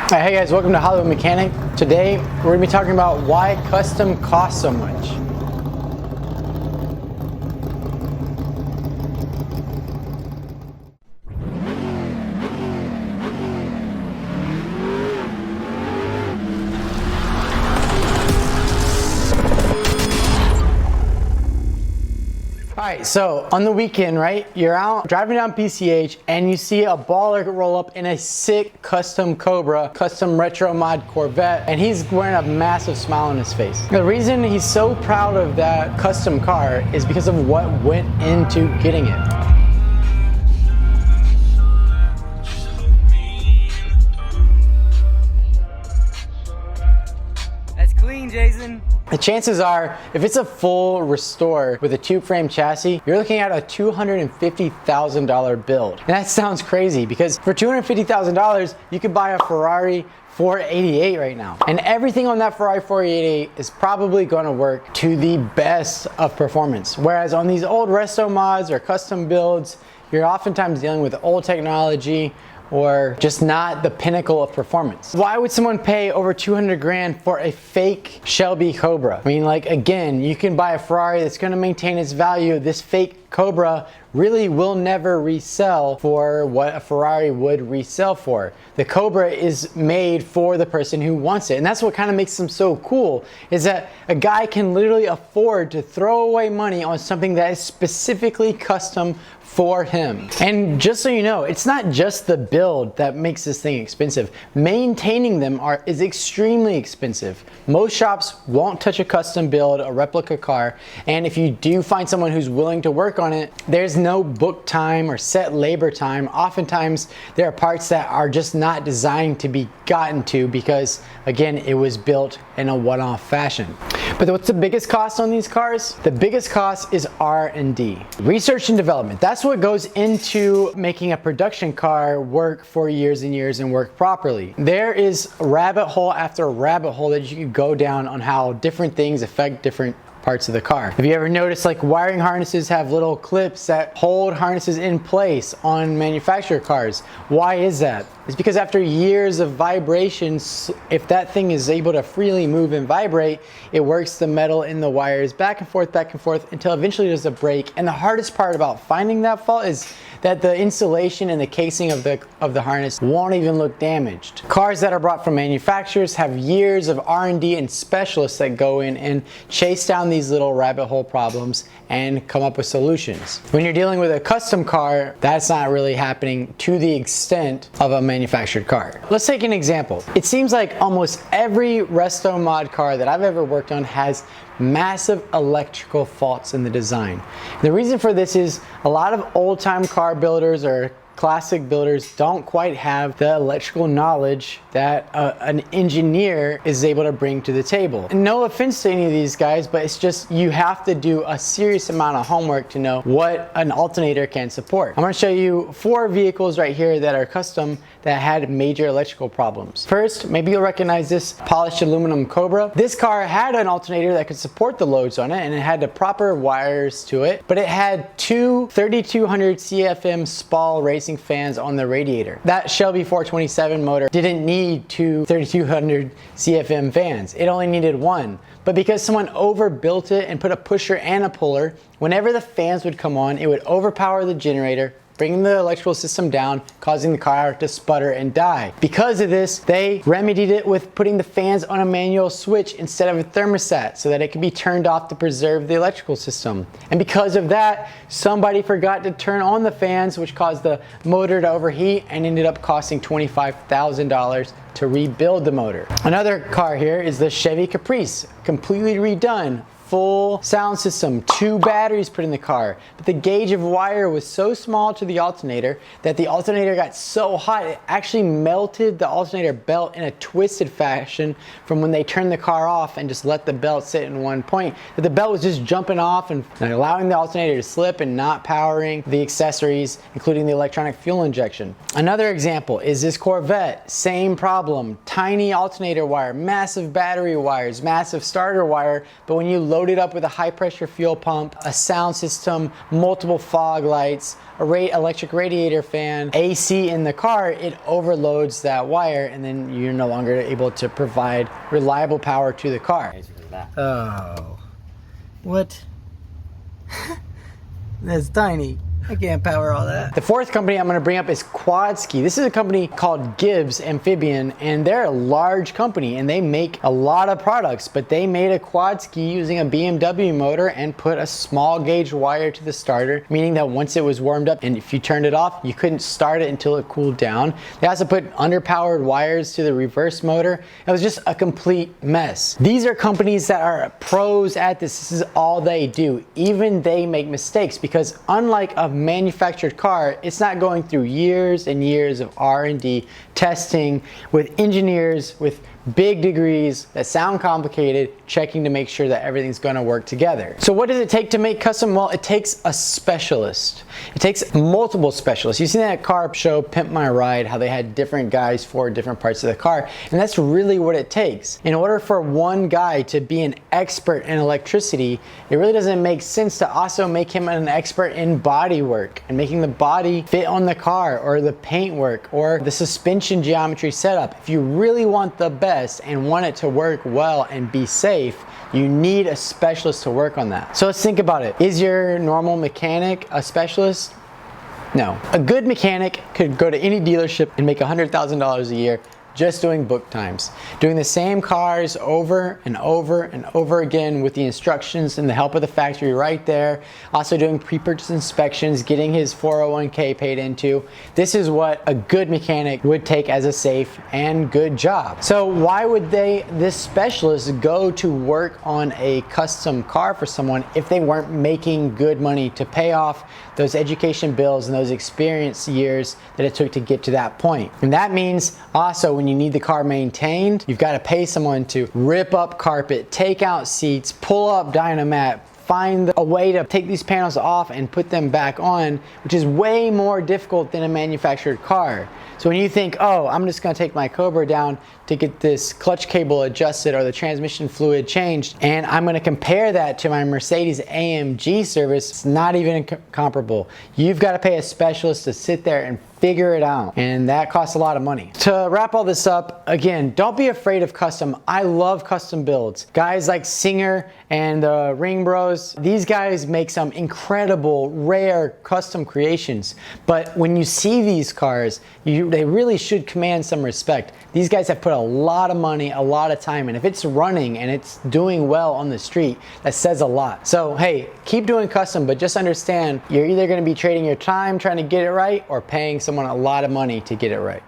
Hey guys, welcome to Hollywood Mechanic. Today we're going to be talking about why custom costs so much. Alright, so on the weekend, right, you're out driving down PCH and you see a baller roll up in a sick custom Cobra, custom retro mod Corvette, and he's wearing a massive smile on his face. The reason he's so proud of that custom car is because of what went into getting it. That's clean, Jason. The chances are, if it's a full restore with a tube frame chassis, you're looking at a $250,000 build. And that sounds crazy because for $250,000, you could buy a Ferrari 488 right now. And everything on that Ferrari 488 is probably gonna work to the best of performance. Whereas on these old resto mods or custom builds, you're oftentimes dealing with old technology or just not the pinnacle of performance. Why would someone pay over 200 grand for a fake Shelby Cobra? I mean, like, again, you can buy a Ferrari that's gonna maintain its value. This fake Cobra really will never resell for what a Ferrari would resell for. The Cobra is made for the person who wants it. And that's what kind of makes them so cool, is that a guy can literally afford to throw away money on something that is specifically custom for him. And just so you know, it's not just the build that makes this thing expensive. Maintaining them is extremely expensive. Most shops won't touch a custom build, a replica car, and if you do find someone who's willing to work on it, there's no book time or set labor time. Oftentimes, there are parts that are just not designed to be gotten to because, again, it was built in a one-off fashion. But what's the biggest cost on these cars? The biggest cost is R&D. Research and development. That's what goes into making a production car work for years and years and work properly. There is rabbit hole after rabbit hole that you could go down on how different things affect different parts of the car. Have you ever noticed, like, wiring harnesses have little clips that hold harnesses in place on manufactured cars? Why is that? It's because after years of vibrations, if that thing is able to freely move and vibrate, it works the metal in the wires back and forth until eventually there's a break. And the hardest part about finding that fault is that the insulation and the casing of the harness won't even look damaged. Cars that are brought from manufacturers have years of R&D and specialists that go in and chase down these little rabbit hole problems and come up with solutions. When you're dealing with a custom car, that's not really happening to the extent of a manufactured car. Let's take an example. It seems like almost every resto mod car that I've ever worked on has massive electrical faults in the design. The reason for this is a lot of old-time car builders or classic builders don't quite have the electrical knowledge that an engineer is able to bring to the table. And no offense to any of these guys, but it's just you have to do a serious amount of homework to know what an alternator can support. I'm going to show you 4 vehicles right here that are custom that had major electrical problems. First, maybe you'll recognize this polished aluminum Cobra. This car had an alternator that could support the loads on it, and it had the proper wires to it, but it had 2 3200 CFM Spall racing fans on the radiator. That Shelby 427 motor didn't need 2 3200 CFM fans. It only needed 1. But because someone overbuilt it and put a pusher and a puller, whenever the fans would come on, it would overpower the generator, bringing the electrical system down, causing the car to sputter and die. Because of this, they remedied it with putting the fans on a manual switch instead of a thermostat so that it could be turned off to preserve the electrical system. And because of that, somebody forgot to turn on the fans, which caused the motor to overheat and ended up costing $25,000 to rebuild the motor. Another car here is the Chevy Caprice, completely redone. Full sound system, 2 batteries put in the car, but the gauge of wire was so small to the alternator that the alternator got so hot it actually melted the alternator belt in a twisted fashion from when they turned the car off and just let the belt sit in one point, that the belt was just jumping off and allowing the alternator to slip and not powering the accessories, including the electronic fuel injection. Another example is this Corvette, same problem, tiny alternator wire, massive battery wires, massive starter wire, but when you load loaded up with a high pressure fuel pump, a sound system, multiple fog lights, electric radiator fan, AC in the car, it overloads that wire and then you're no longer able to provide reliable power to the car. Oh, what? That's tiny. I can't power all that. The fourth company I'm gonna bring up is Quadski. This is a company called Gibbs Amphibian, and they're a large company and they make a lot of products, but they made a Quadski using a BMW motor and put a small gauge wire to the starter, meaning that once it was warmed up and if you turned it off, you couldn't start it until it cooled down. They also put underpowered wires to the reverse motor. It was just a complete mess. These are companies that are pros at this. This is all they do. Even they make mistakes because unlike a manufactured car, it's not going through years and years of R&D testing with engineers with big degrees that sound complicated, checking to make sure that everything's gonna work together. So what does it take to make custom? Well, it takes a specialist. It takes multiple specialists. You've seen that car show, Pimp My Ride, how they had different guys for different parts of the car, and that's really what it takes. In order for one guy to be an expert in electricity, it really doesn't make sense to also make him an expert in body work and making the body fit on the car or the paint work or the suspension geometry setup. If you really want the best and want it to work well and be safe, you need a specialist to work on that. So let's think about it. Is your normal mechanic a specialist? No. A good mechanic could go to any dealership and make $100,000 a year just doing book times, doing the same cars over and over and over again with the instructions and the help of the factory right there, also doing pre-purchase inspections, getting his 401k paid into. This is what a good mechanic would take as a safe and good job. So why would this specialist go to work on a custom car for someone if they weren't making good money to pay off those education bills and those experience years that it took to get to that point? And that means also when you need the car maintained, you've got to pay someone to rip up carpet, take out seats, pull up Dynamat, find a way to take these panels off and put them back on, which is way more difficult than a manufactured car. So when you think, oh, I'm just gonna take my Cobra down to get this clutch cable adjusted or the transmission fluid changed, and I'm gonna compare that to my Mercedes AMG service, it's not even comparable. You've gotta pay a specialist to sit there and figure it out, and that costs a lot of money. To wrap all this up, again, don't be afraid of custom. I love custom builds. Guys like Singer and the Ring Bros, these guys make some incredible, rare custom creations. But when you see these cars, they really should command some respect. These guys have put a lot of money, a lot of time, and if it's running and it's doing well on the street, that says a lot. So hey, keep doing custom, but just understand you're either gonna be trading your time trying to get it right or paying someone a lot of money to get it right.